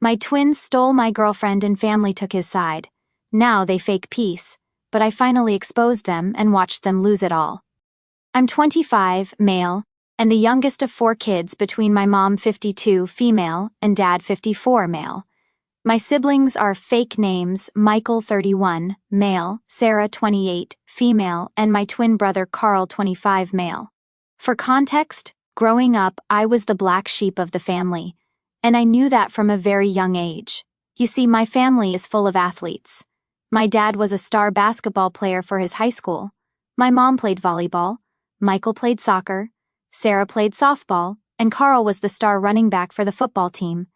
My twins stole my girlfriend and family took his side. Now they fake peace, but I finally exposed them and watched them lose it all. I'm 25, male, and the youngest of 4 kids between my mom 52, female, and dad 54, male. My siblings are fake names Michael 31, male, Sarah 28, female, and my twin brother Carl 25, male. For context, growing up, I was the black sheep of the family, and I knew that from a very young age. You see, my family is full of athletes. My dad was a star basketball player for his high school. My mom played volleyball. Michael played soccer. Sarah played softball, and Carl was the star running back for the football team.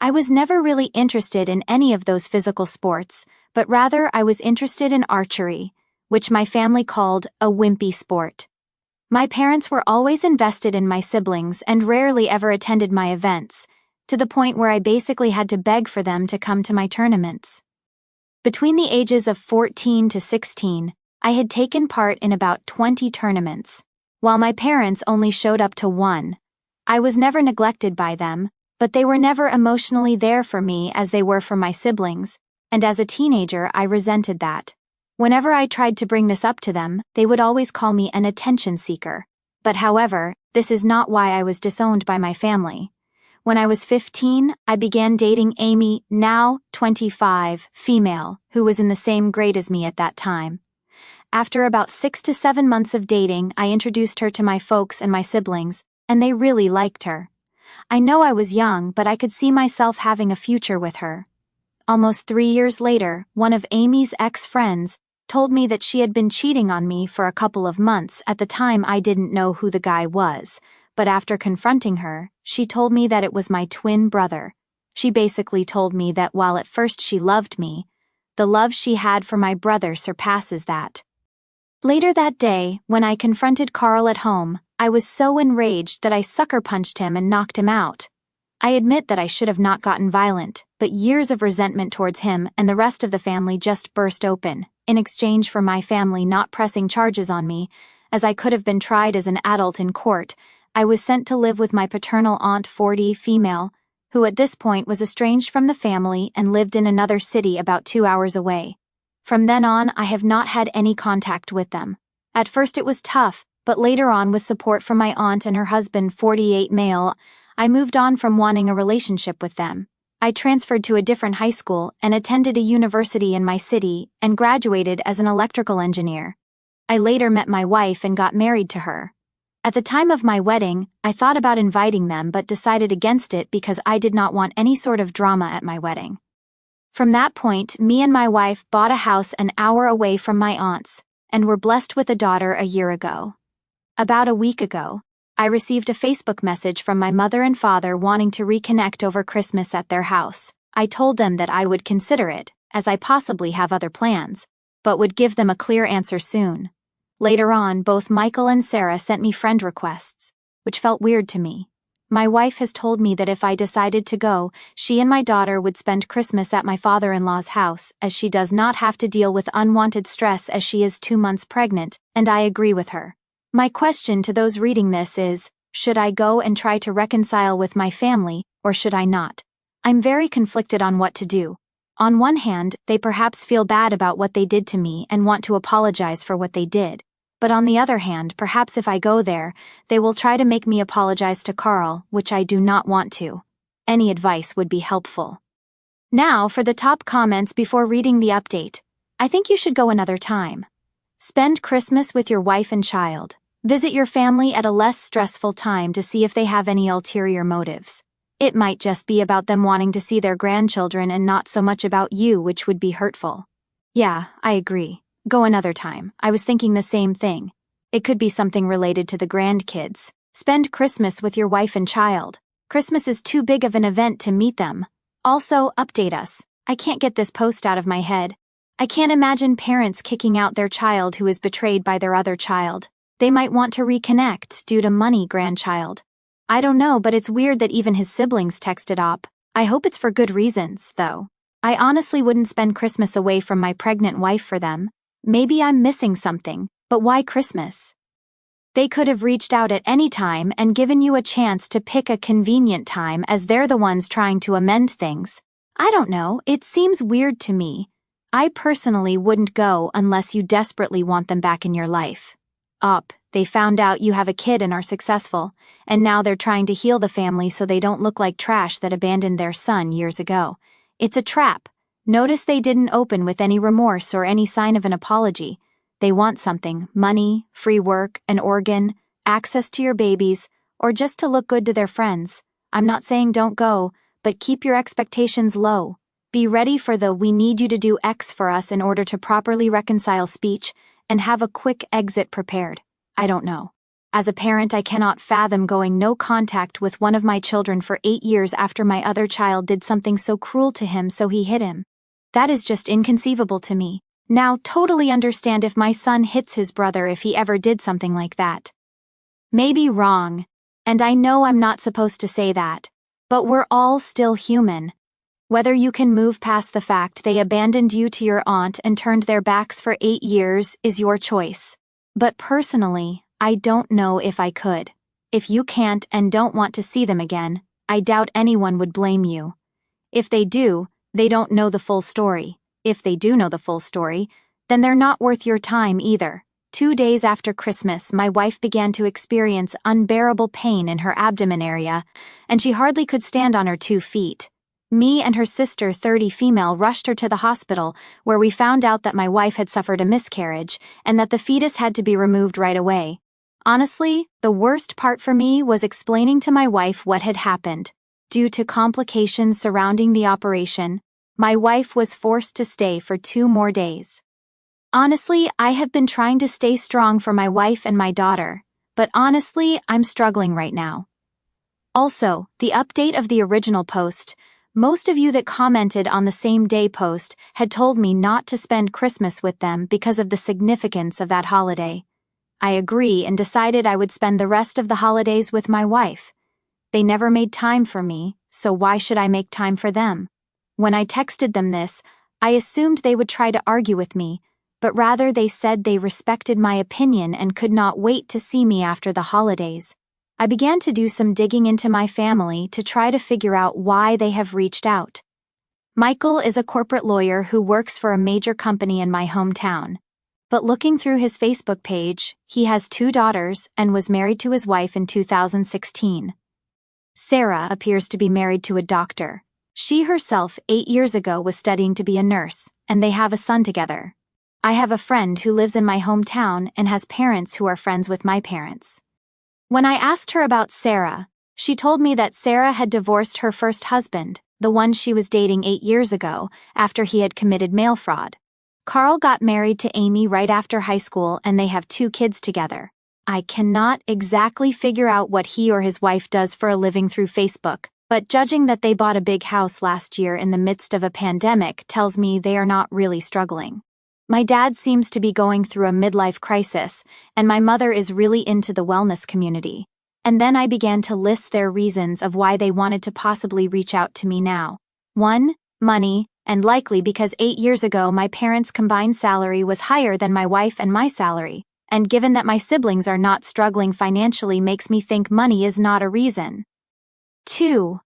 I was never really interested in any of those physical sports, but rather I was interested in archery, which my family called a wimpy sport. My parents were always invested in my siblings and rarely ever attended my events, to the point where I basically had to beg for them to come to my tournaments. Between the ages of 14 to 16, I had taken part in about 20 tournaments, while my parents only showed up to 1. I was never neglected by them, but they were never emotionally there for me as they were for my siblings, and as a teenager I resented that. Whenever I tried to bring this up to them, they would always call me an attention seeker. But however, this is not why I was disowned by my family. When I was 15, I began dating Amy, now 25, female, who was in the same grade as me at that time. After about 6 to 7 months of dating, I introduced her to my folks and my siblings, and they really liked her. I know I was young, but I could see myself having a future with her. Almost 3 years later, one of Amy's ex-friends told me that she had been cheating on me for a couple of months. At the time, I didn't know who the guy was, but after confronting her, she told me that it was my twin brother. She basically told me that while at first she loved me, the love she had for my brother surpasses that. Later that day, when I confronted Carl at home, I was so enraged that I sucker punched him and knocked him out. I admit that I should have not gotten violent, but years of resentment towards him and the rest of the family just burst open, in exchange for my family not pressing charges on me, as I could have been tried as an adult in court. I was sent to live with my paternal aunt 40, female, who at this point was estranged from the family and lived in another city about 2 hours away. From then on, I have not had any contact with them. At first it was tough, but later on, with support from my aunt and her husband 48, male, I moved on from wanting a relationship with them. I transferred to a different high school and attended a university in my city and graduated as an electrical engineer. I later met my wife and got married to her. At the time of my wedding, I thought about inviting them but decided against it because I did not want any sort of drama at my wedding. From that point, me and my wife bought a house an hour away from my aunt's and were blessed with a daughter a year ago. About a week ago, I received a Facebook message from my mother and father wanting to reconnect over Christmas at their house. I told them that I would consider it, as I possibly have other plans, but would give them a clear answer soon. Later on, both Michael and Sarah sent me friend requests, which felt weird to me. My wife has told me that if I decided to go, she and my daughter would spend Christmas at my father-in-law's house, as she does not have to deal with unwanted stress as she is 2 months pregnant, and I agree with her. My question to those reading this is, should I go and try to reconcile with my family, or should I not? I'm very conflicted on what to do. On one hand, they perhaps feel bad about what they did to me and want to apologize for what they did. But on the other hand, perhaps if I go there, they will try to make me apologize to Carl, which I do not want to. Any advice would be helpful. Now for the top comments before reading the update. I think you should go another time. Spend Christmas with your wife and child. Visit your family at a less stressful time to see if they have any ulterior motives. It might just be about them wanting to see their grandchildren and not so much about you, which would be hurtful. Yeah, I agree. Go another time. I was thinking the same thing. It could be something related to the grandkids. Spend Christmas with your wife and child. Christmas is too big of an event to meet them. Also, update us. I can't get this post out of my head. I can't imagine parents kicking out their child who is betrayed by their other child. They might want to reconnect due to money, grandchild. I don't know, but it's weird that even his siblings texted op. I hope it's for good reasons, though. I honestly wouldn't spend Christmas away from my pregnant wife for them. Maybe I'm missing something, but why Christmas? They could have reached out at any time and given you a chance to pick a convenient time, as they're the ones trying to amend things. I don't know, it seems weird to me. I personally wouldn't go unless you desperately want them back in your life. They found out you have a kid and are successful, and now they're trying to heal the family so they don't look like trash that abandoned their son years ago. It's a trap. Notice they didn't open with any remorse or any sign of an apology. They want something: money, free work, an organ, access to your babies, or just to look good to their friends. I'm not saying don't go, but keep your expectations low. Be ready for the "we need you to do X for us in order to properly reconcile" speech, and have a quick exit prepared. I don't know. As a parent, I cannot fathom going no contact with one of my children for 8 years after my other child did something so cruel to him, so he hit him. That is just inconceivable to me. Now, totally understand if my son hits his brother if he ever did something like that. Maybe wrong, and I know I'm not supposed to say that, but we're all still human. Whether you can move past the fact they abandoned you to your aunt and turned their backs for 8 years is your choice. But personally, I don't know if I could. If you can't and don't want to see them again, I doubt anyone would blame you. If they do, they don't know the full story. If they do know the full story, then they're not worth your time either. 2 days after Christmas, my wife began to experience unbearable pain in her abdomen area, and she hardly could stand on her 2 feet. Me and her sister, 30 female, rushed her to the hospital, where we found out that my wife had suffered a miscarriage and that the fetus had to be removed right away. Honestly, the worst part for me was explaining to my wife what had happened. Due to complications surrounding the operation, my wife was forced to stay for 2 more days. Honestly, I have been trying to stay strong for my wife and my daughter, but honestly, I'm struggling right now. Also, the update of the original post. Most of you that commented on the same day post had told me not to spend Christmas with them because of the significance of that holiday. I agree and decided I would spend the rest of the holidays with my wife. They never made time for me, so why should I make time for them? When I texted them this, I assumed they would try to argue with me, but rather they said they respected my opinion and could not wait to see me after the holidays. I began to do some digging into my family to try to figure out why they have reached out. Michael is a corporate lawyer who works for a major company in my hometown. But looking through his Facebook page, he has 2 daughters and was married to his wife in 2016. Sarah appears to be married to a doctor. She herself 8 years ago was studying to be a nurse, and they have a son together. I have a friend who lives in my hometown and has parents who are friends with my parents. When I asked her about Sarah, she told me that Sarah had divorced her first husband, the one she was dating 8 years ago, after he had committed mail fraud. Carl got married to Amy right after high school and they have 2 kids together. I cannot exactly figure out what he or his wife does for a living through Facebook, but judging that they bought a big house last year in the midst of a pandemic tells me they are not really struggling. My dad seems to be going through a midlife crisis, and my mother is really into the wellness community. And then I began to list their reasons of why they wanted to possibly reach out to me now. 1, money, and likely because 8 years ago my parents' combined salary was higher than my wife and my salary, and given that my siblings are not struggling financially makes me think money is not a reason. 2,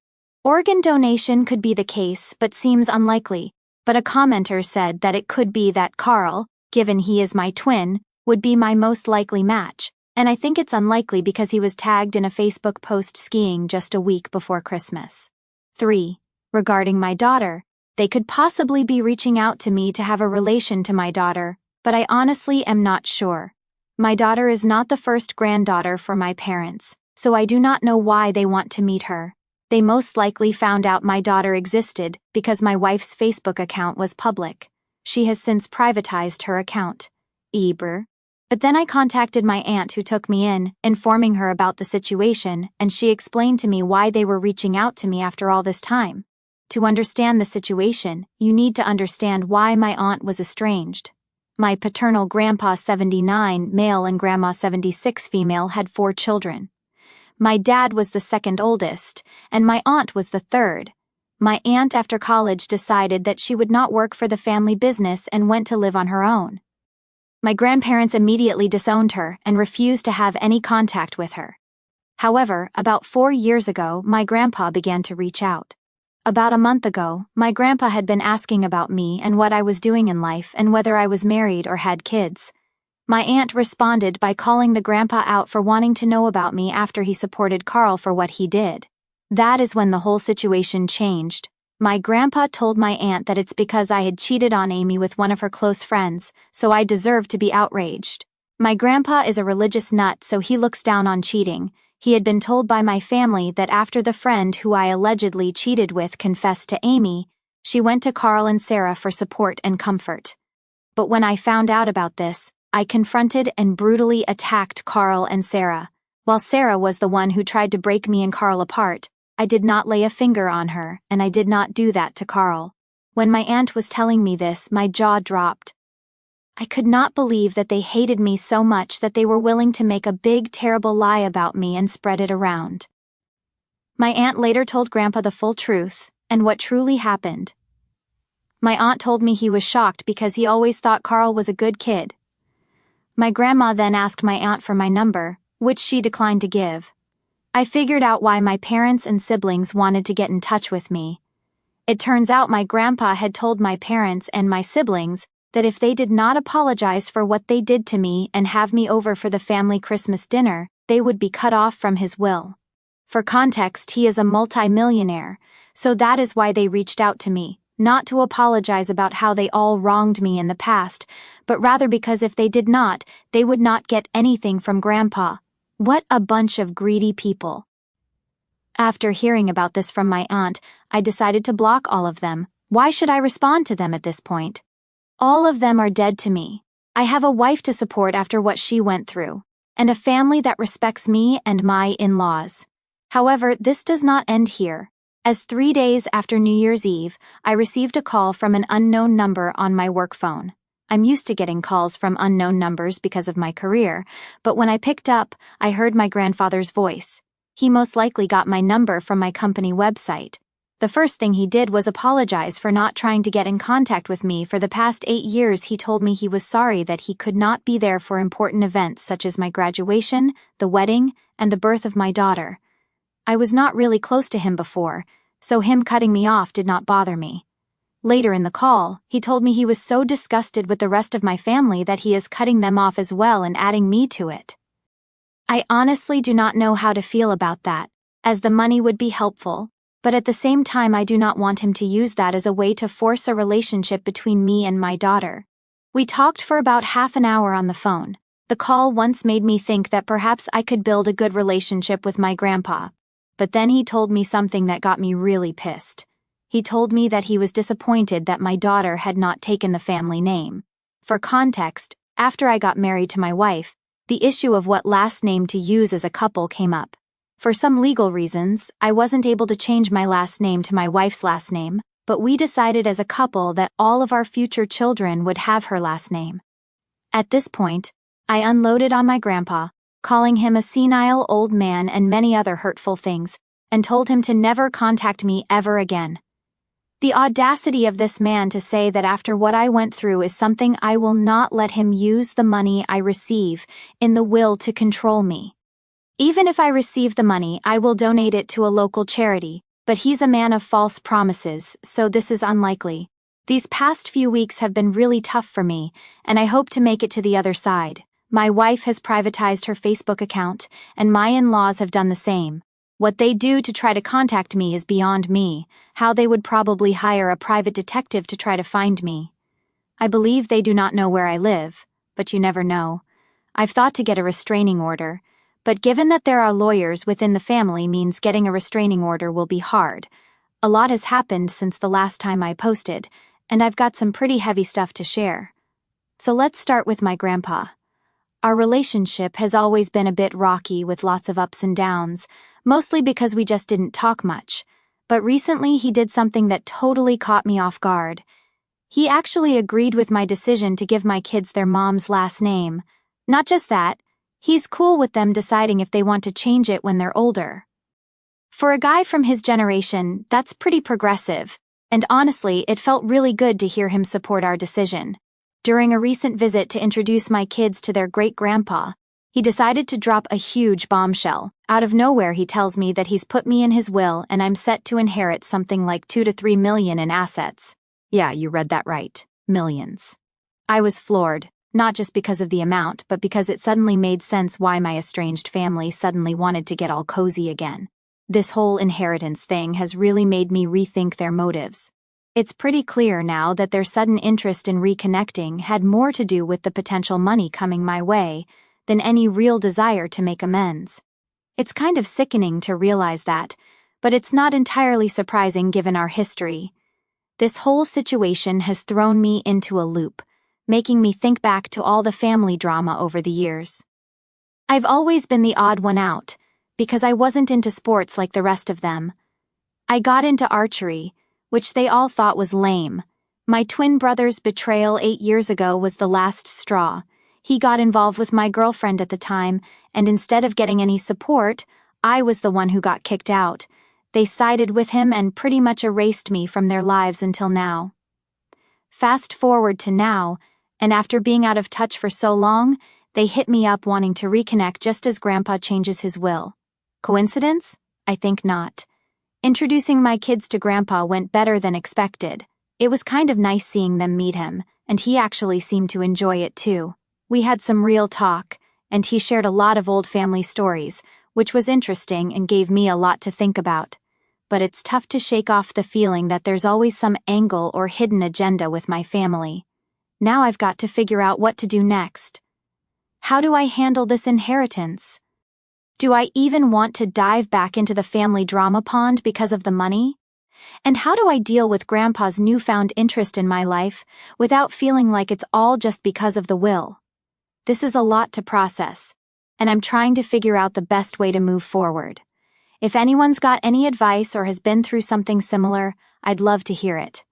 organ donation could be the case but seems unlikely. But a commenter said that it could be that Carl, given he is my twin, would be my most likely match, and I think it's unlikely because he was tagged in a Facebook post skiing just a week before Christmas. 3, regarding my daughter, they could possibly be reaching out to me to have a relation to my daughter, but I honestly am not sure. My daughter is not the first granddaughter for my parents, so I do not know why they want to meet her. They most likely found out my daughter existed because my wife's Facebook account was public. She has since privatized her account. But then I contacted my aunt who took me in, informing her about the situation, and she explained to me why they were reaching out to me after all this time. To understand the situation, you need to understand why my aunt was estranged. My paternal grandpa 79 male and grandma 76 female had 4 children. My dad was the second oldest, and my aunt was the third. My aunt after college decided that she would not work for the family business and went to live on her own. My grandparents immediately disowned her and refused to have any contact with her. However, about 4 years ago, my grandpa began to reach out. About a month ago, my grandpa had been asking about me and what I was doing in life and whether I was married or had kids. My aunt responded by calling the grandpa out for wanting to know about me after he supported Carl for what he did. That is when the whole situation changed. My grandpa told my aunt that it's because I had cheated on Amy with one of her close friends, so I deserved to be outraged. My grandpa is a religious nut, so he looks down on cheating. He had been told by my family that after the friend who I allegedly cheated with confessed to Amy, she went to Carl and Sarah for support and comfort. But when I found out about this, I confronted and brutally attacked Carl and Sarah. While Sarah was the one who tried to break me and Carl apart, I did not lay a finger on her, and I did not do that to Carl. When my aunt was telling me this, my jaw dropped. I could not believe that they hated me so much that they were willing to make a big, terrible lie about me and spread it around. My aunt later told Grandpa the full truth and what truly happened. My aunt told me he was shocked because he always thought Carl was a good kid. My grandma then asked my aunt for my number, which she declined to give. I figured out why my parents and siblings wanted to get in touch with me. It turns out my grandpa had told my parents and my siblings that if they did not apologize for what they did to me and have me over for the family Christmas dinner, they would be cut off from his will. For context, he is a multi-millionaire, so that is why they reached out to me, not to apologize about how they all wronged me in the past, but rather because if they did not, they would not get anything from Grandpa. What a bunch of greedy people. After hearing about this from my aunt, I decided to block all of them. Why should I respond to them at this point? All of them are dead to me. I have a wife to support after what she went through, and a family that respects me and my in-laws. However, this does not end here, as 3 days after New Year's Eve, I received a call from an unknown number on my work phone. I'm used to getting calls from unknown numbers because of my career, but when I picked up, I heard my grandfather's voice. He most likely got my number from my company website. The first thing he did was apologize for not trying to get in contact with me. For the past 8 years, he told me he was sorry that he could not be there for important events such as my graduation, the wedding, and the birth of my daughter. I was not really close to him before, so him cutting me off did not bother me. Later in the call, he told me he was so disgusted with the rest of my family that he is cutting them off as well and adding me to it. I honestly do not know how to feel about that, as the money would be helpful, but at the same time I do not want him to use that as a way to force a relationship between me and my daughter. We talked for about half an hour on the phone. The call once made me think that perhaps I could build a good relationship with my grandpa, but then he told me something that got me really pissed. He told me that he was disappointed that my daughter had not taken the family name. For context, after I got married to my wife, the issue of what last name to use as a couple came up. For some legal reasons, I wasn't able to change my last name to my wife's last name, but we decided as a couple that all of our future children would have her last name. At this point, I unloaded on my grandpa, calling him a senile old man and many other hurtful things, and told him to never contact me ever again. The audacity of this man to say that after what I went through is something I will not let him use the money I receive in the will to control me. Even if I receive the money, I will donate it to a local charity, but he's a man of false promises, so this is unlikely. These past few weeks have been really tough for me, and I hope to make it to the other side. My wife has privatized her Facebook account, and my in-laws have done the same. What they do to try to contact me is beyond me, how they would probably hire a private detective to try to find me. I believe they do not know where I live, but you never know. I've thought to get a restraining order, but given that there are lawyers within the family means getting a restraining order will be hard. A lot has happened since the last time I posted, and I've got some pretty heavy stuff to share. So let's start with my grandpa. Our relationship has always been a bit rocky with lots of ups and downs, mostly because we just didn't talk much, but recently he did something that totally caught me off guard. He actually agreed with my decision to give my kids their mom's last name. Not just that, he's cool with them deciding if they want to change it when they're older. For a guy from his generation, that's pretty progressive, and honestly, it felt really good to hear him support our decision. During a recent visit to introduce my kids to their great-grandpa, he decided to drop a huge bombshell. Out of nowhere, he tells me that he's put me in his will and I'm set to inherit something like 2 to 3 million in assets. Yeah, you read that right. Millions. I was floored, not just because of the amount, but because it suddenly made sense why my estranged family suddenly wanted to get all cozy again. This whole inheritance thing has really made me rethink their motives. It's pretty clear now that their sudden interest in reconnecting had more to do with the potential money coming my way than any real desire to make amends. It's kind of sickening to realize that, but it's not entirely surprising given our history. This whole situation has thrown me into a loop, making me think back to all the family drama over the years. I've always been the odd one out, because I wasn't into sports like the rest of them. I got into archery, which they all thought was lame. My twin brother's betrayal 8 years ago was the last straw. He got involved with my girlfriend at the time, and instead of getting any support, I was the one who got kicked out. They sided with him and pretty much erased me from their lives until now. Fast forward to now, and after being out of touch for so long, they hit me up wanting to reconnect just as Grandpa changes his will. Coincidence? I think not. Introducing my kids to Grandpa went better than expected. It was kind of nice seeing them meet him, and he actually seemed to enjoy it too. We had some real talk, and he shared a lot of old family stories, which was interesting and gave me a lot to think about. But it's tough to shake off the feeling that there's always some angle or hidden agenda with my family. Now I've got to figure out what to do next. How do I handle this inheritance? Do I even want to dive back into the family drama pond because of the money? And how do I deal with Grandpa's newfound interest in my life without feeling like it's all just because of the will? This is a lot to process, and I'm trying to figure out the best way to move forward. If anyone's got any advice or has been through something similar, I'd love to hear it.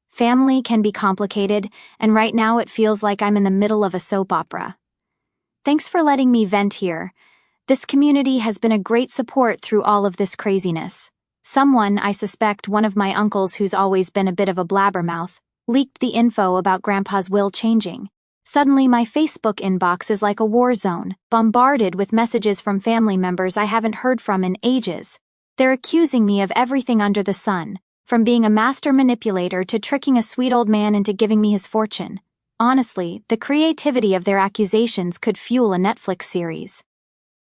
Family can be complicated, and right now it feels like I'm in the middle of a soap opera. Thanks for letting me vent here. This community has been a great support through all of this craziness. Someone, I suspect one of my uncles who's always been a bit of a blabbermouth, leaked the info about Grandpa's will changing. Suddenly my Facebook inbox is like a war zone, bombarded with messages from family members I haven't heard from in ages. They're accusing me of everything under the sun, from being a master manipulator to tricking a sweet old man into giving me his fortune. Honestly, the creativity of their accusations could fuel a Netflix series.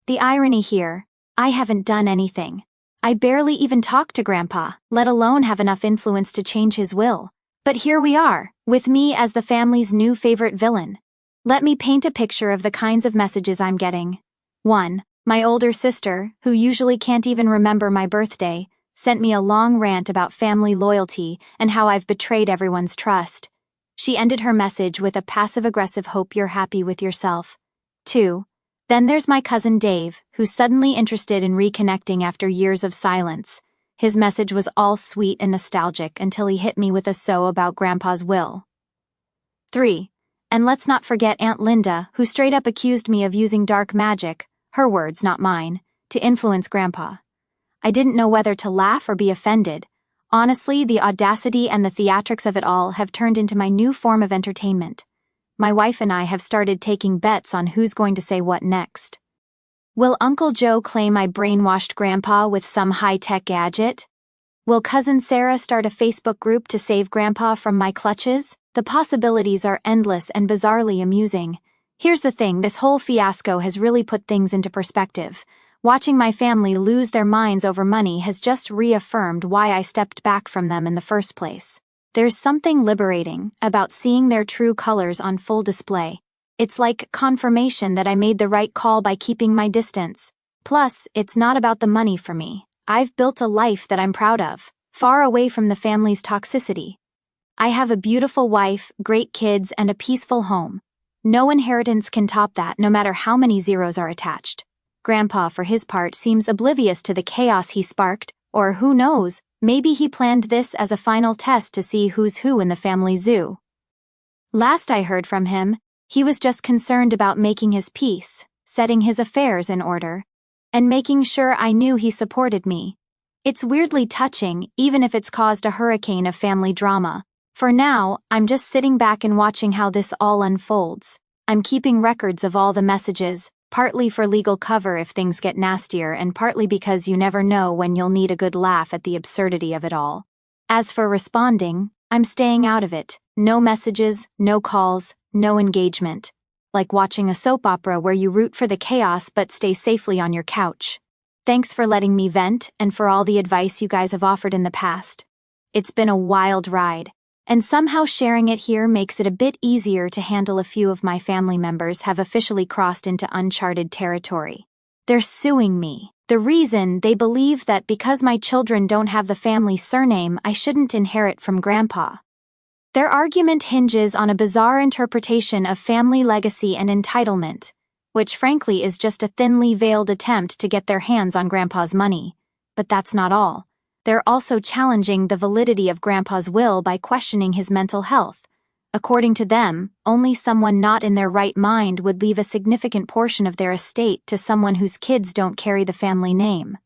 The irony here, I haven't done anything. I barely even talked to Grandpa, let alone have enough influence to change his will. But here we are, with me as the family's new favorite villain. Let me paint a picture of the kinds of messages I'm getting. 1. My older sister, who usually can't even remember my birthday, sent me a long rant about family loyalty and how I've betrayed everyone's trust. She ended her message with a passive-aggressive hope you're happy with yourself. 2. Then there's my cousin Dave, who's suddenly interested in reconnecting after years of silence. His message was all sweet and nostalgic until he hit me with a "so" about Grandpa's will. 3. And let's not forget Aunt Linda, who straight up accused me of using dark magic, her words, not mine, to influence Grandpa. I didn't know whether to laugh or be offended. Honestly, the audacity and the theatrics of it all have turned into my new form of entertainment. My wife and I have started taking bets on who's going to say what next. Will Uncle Joe claim I brainwashed Grandpa with some high-tech gadget? Will Cousin Sarah start a Facebook group to save Grandpa from my clutches? The possibilities are endless and bizarrely amusing. Here's the thing, this whole fiasco has really put things into perspective. Watching my family lose their minds over money has just reaffirmed why I stepped back from them in the first place. There's something liberating about seeing their true colors on full display. It's like confirmation that I made the right call by keeping my distance. Plus, it's not about the money for me. I've built a life that I'm proud of, far away from the family's toxicity. I have a beautiful wife, great kids, and a peaceful home. No inheritance can top that, no matter how many zeros are attached. Grandpa, for his part, seems oblivious to the chaos he sparked, or who knows, maybe he planned this as a final test to see who's who in the family zoo. Last I heard from him, he was just concerned about making his peace, setting his affairs in order, and making sure I knew he supported me. It's weirdly touching, even if it's caused a hurricane of family drama. For now, I'm just sitting back and watching how this all unfolds. I'm keeping records of all the messages, partly for legal cover if things get nastier and partly because you never know when you'll need a good laugh at the absurdity of it all. As for responding, I'm staying out of it. No messages, no calls, no engagement. Like watching a soap opera where you root for the chaos but stay safely on your couch. Thanks for letting me vent and for all the advice you guys have offered in the past. It's been a wild ride, and somehow sharing it here makes it a bit easier to handle. A few of my family members have officially crossed into uncharted territory. They're suing me. The reason, they believe that because my children don't have the family surname, I shouldn't inherit from Grandpa. Their argument hinges on a bizarre interpretation of family legacy and entitlement, which frankly is just a thinly veiled attempt to get their hands on Grandpa's money. But that's not all. They're also challenging the validity of Grandpa's will by questioning his mental health. According to them, only someone not in their right mind would leave a significant portion of their estate to someone whose kids don't carry the family name.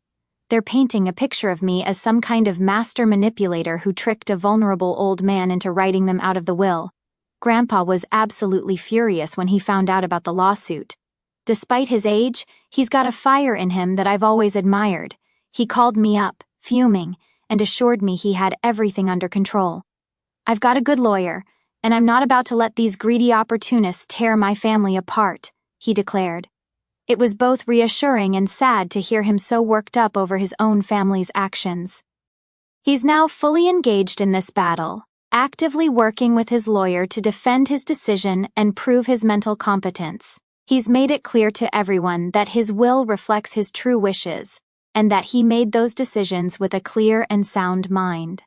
They're painting a picture of me as some kind of master manipulator who tricked a vulnerable old man into writing them out of the will. Grandpa was absolutely furious when he found out about the lawsuit. Despite his age, he's got a fire in him that I've always admired. He called me up, fuming, and assured me he had everything under control. I've got a good lawyer, and I'm not about to let these greedy opportunists tear my family apart, he declared. It was both reassuring and sad to hear him so worked up over his own family's actions. He's now fully engaged in this battle, actively working with his lawyer to defend his decision and prove his mental competence. He's made it clear to everyone that his will reflects his true wishes, and that he made those decisions with a clear and sound mind.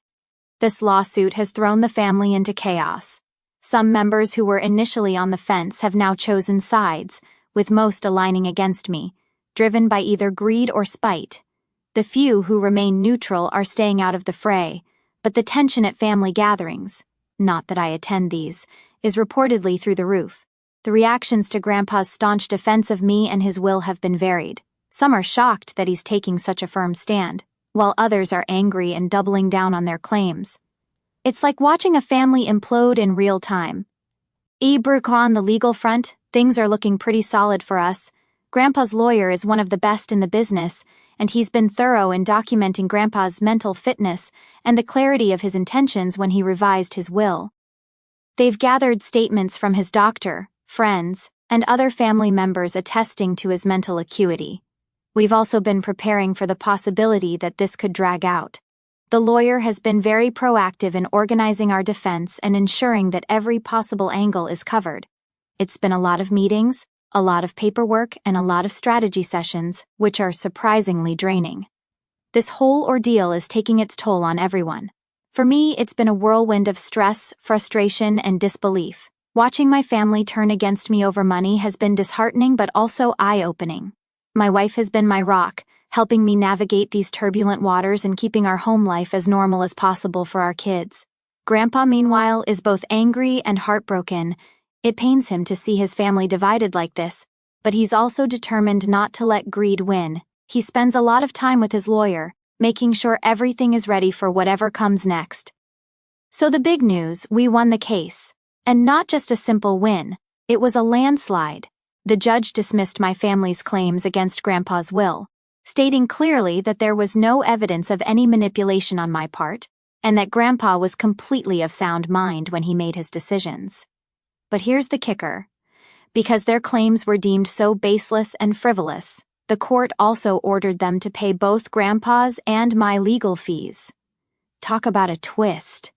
This lawsuit has thrown the family into chaos. Some members who were initially on the fence have now chosen sides, with most aligning against me, driven by either greed or spite. The few who remain neutral are staying out of the fray, but the tension at family gatherings, not that I attend these, is reportedly through the roof. The reactions to Grandpa's staunch defense of me and his will have been varied. Some are shocked that he's taking such a firm stand, while others are angry and doubling down on their claims. It's like watching a family implode in real time. On the legal front, things are looking pretty solid for us. Grandpa's lawyer is one of the best in the business, and he's been thorough in documenting Grandpa's mental fitness and the clarity of his intentions when he revised his will. They've gathered statements from his doctor, friends, and other family members attesting to his mental acuity. We've also been preparing for the possibility that this could drag out. The lawyer has been very proactive in organizing our defense and ensuring that every possible angle is covered. It's been a lot of meetings, a lot of paperwork, and a lot of strategy sessions, which are surprisingly draining. This whole ordeal is taking its toll on everyone. For me, it's been a whirlwind of stress, frustration, and disbelief. Watching my family turn against me over money has been disheartening but also eye-opening. My wife has been my rock, helping me navigate these turbulent waters and keeping our home life as normal as possible for our kids. Grandpa, meanwhile, is both angry and heartbroken. It pains him to see his family divided like this, but he's also determined not to let greed win. He spends a lot of time with his lawyer, making sure everything is ready for whatever comes next. So the big news, we won the case. And not just a simple win, it was a landslide. The judge dismissed my family's claims against Grandpa's will, stating clearly that there was no evidence of any manipulation on my part, and that Grandpa was completely of sound mind when he made his decisions. But here's the kicker. Because their claims were deemed so baseless and frivolous, the court also ordered them to pay both Grandpa's and my legal fees. Talk about a twist.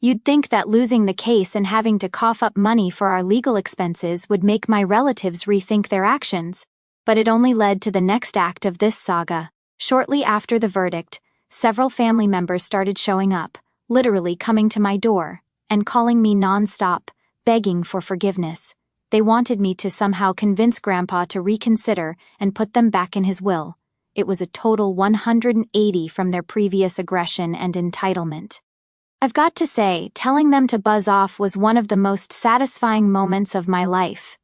You'd think that losing the case and having to cough up money for our legal expenses would make my relatives rethink their actions, but it only led to the next act of this saga. Shortly after the verdict, several family members started showing up, literally coming to my door, and calling me non-stop, begging for forgiveness. They wanted me to somehow convince Grandpa to reconsider and put them back in his will. It was a total 180 from their previous aggression and entitlement. I've got to say, telling them to buzz off was one of the most satisfying moments of my life.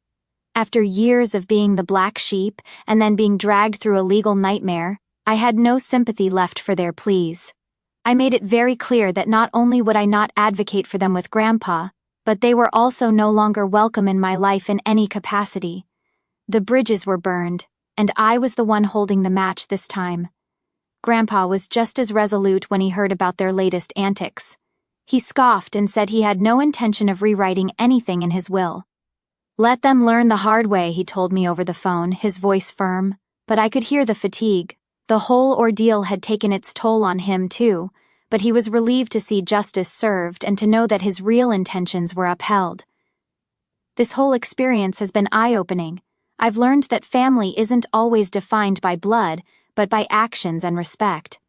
After years of being the black sheep and then being dragged through a legal nightmare, I had no sympathy left for their pleas. I made it very clear that not only would I not advocate for them with Grandpa, but they were also no longer welcome in my life in any capacity. The bridges were burned, and I was the one holding the match this time. Grandpa was just as resolute when he heard about their latest antics. He scoffed and said he had no intention of rewriting anything in his will. "Let them learn the hard way," he told me over the phone, his voice firm, but I could hear the fatigue. The whole ordeal had taken its toll on him, too, but he was relieved to see justice served and to know that his real intentions were upheld. This whole experience has been eye-opening. I've learned that family isn't always defined by blood, but by actions and respect.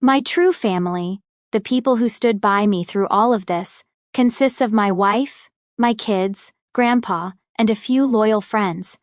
My true family, the people who stood by me through all of this, consists of my wife, my kids, Grandpa, and a few loyal friends.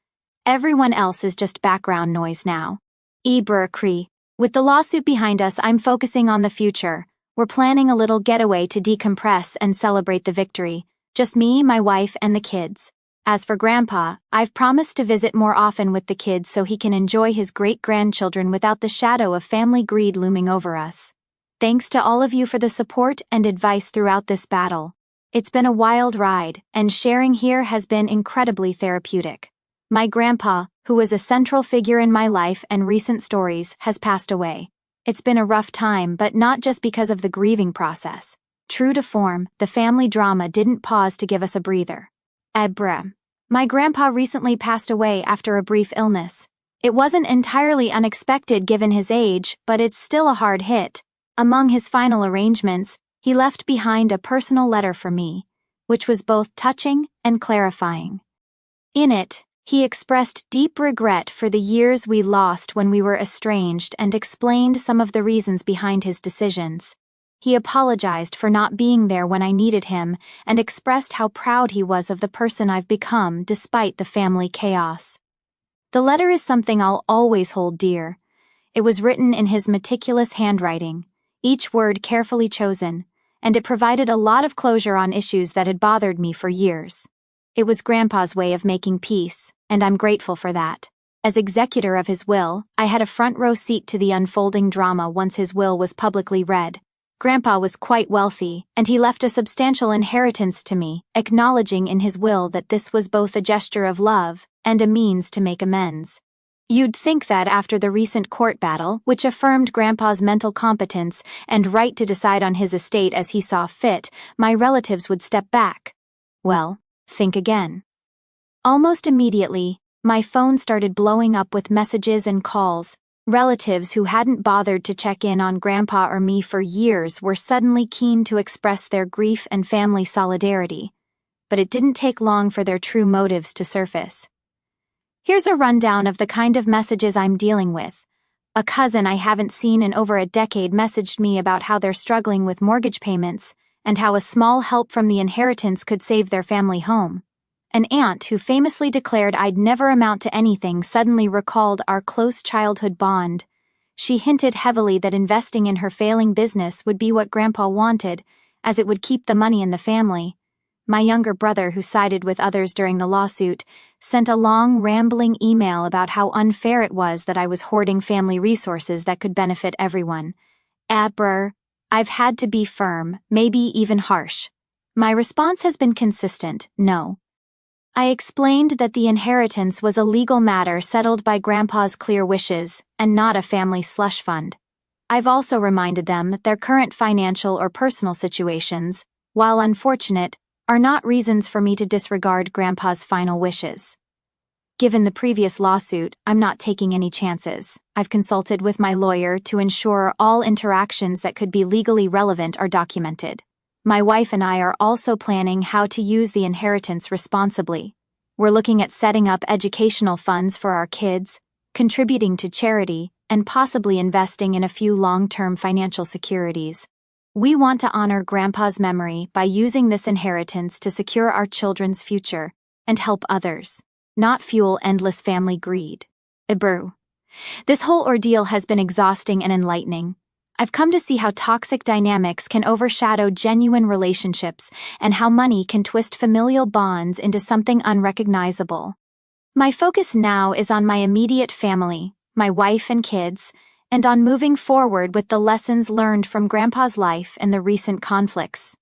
Everyone else is just background noise now. With the lawsuit behind us, I'm focusing on the future. We're planning a little getaway to decompress and celebrate the victory. Just me, my wife, and the kids. As for Grandpa, I've promised to visit more often with the kids so he can enjoy his great-grandchildren without the shadow of family greed looming over us. Thanks to all of you for the support and advice throughout this battle. It's been a wild ride, and sharing here has been incredibly therapeutic. My grandpa, who was a central figure in my life and recent stories, has passed away. It's been a rough time, but not just because of the grieving process. True to form, the family drama didn't pause to give us a breather. My grandpa recently passed away after a brief illness. It wasn't entirely unexpected given his age, but it's still a hard hit. Among his final arrangements, he left behind a personal letter for me, which was both touching and clarifying. In it, he expressed deep regret for the years we lost when we were estranged and explained some of the reasons behind his decisions. He apologized for not being there when I needed him and expressed how proud he was of the person I've become despite the family chaos. The letter is something I'll always hold dear. It was written in his meticulous handwriting, each word carefully chosen, and it provided a lot of closure on issues that had bothered me for years. It was Grandpa's way of making peace, and I'm grateful for that. As executor of his will, I had a front-row seat to the unfolding drama once his will was publicly read. Grandpa was quite wealthy, and he left a substantial inheritance to me, acknowledging in his will that this was both a gesture of love and a means to make amends. You'd think that after the recent court battle, which affirmed Grandpa's mental competence and right to decide on his estate as he saw fit, my relatives would step back. Well, think again. Almost immediately, my phone started blowing up with messages and calls. Relatives who hadn't bothered to check in on Grandpa or me for years were suddenly keen to express their grief and family solidarity. But it didn't take long for their true motives to surface. Here's a rundown of the kind of messages I'm dealing with. A cousin I haven't seen in over a decade messaged me about how they're struggling with mortgage payments and how a small help from the inheritance could save their family home. An aunt who famously declared I'd never amount to anything suddenly recalled our close childhood bond. She hinted heavily that investing in her failing business would be what Grandpa wanted, as it would keep the money in the family. My younger brother, who sided with others during the lawsuit, sent a long, rambling email about how unfair it was that I was hoarding family resources that could benefit everyone. I've had to be firm, maybe even harsh. My response has been consistent: no. I explained that the inheritance was a legal matter settled by Grandpa's clear wishes, and not a family slush fund. I've also reminded them that their current financial or personal situations, while unfortunate, are not reasons for me to disregard Grandpa's final wishes. Given the previous lawsuit, I'm not taking any chances. I've consulted with my lawyer to ensure all interactions that could be legally relevant are documented. My wife and I are also planning how to use the inheritance responsibly. We're looking at setting up educational funds for our kids, contributing to charity, and possibly investing in a few long-term financial securities. We want to honor Grandpa's memory by using this inheritance to secure our children's future and help others, not fuel endless family greed. This whole ordeal has been exhausting and enlightening. I've come to see how toxic dynamics can overshadow genuine relationships and how money can twist familial bonds into something unrecognizable. My focus now is on my immediate family, my wife and kids, and on moving forward with the lessons learned from Grandpa's life and the recent conflicts.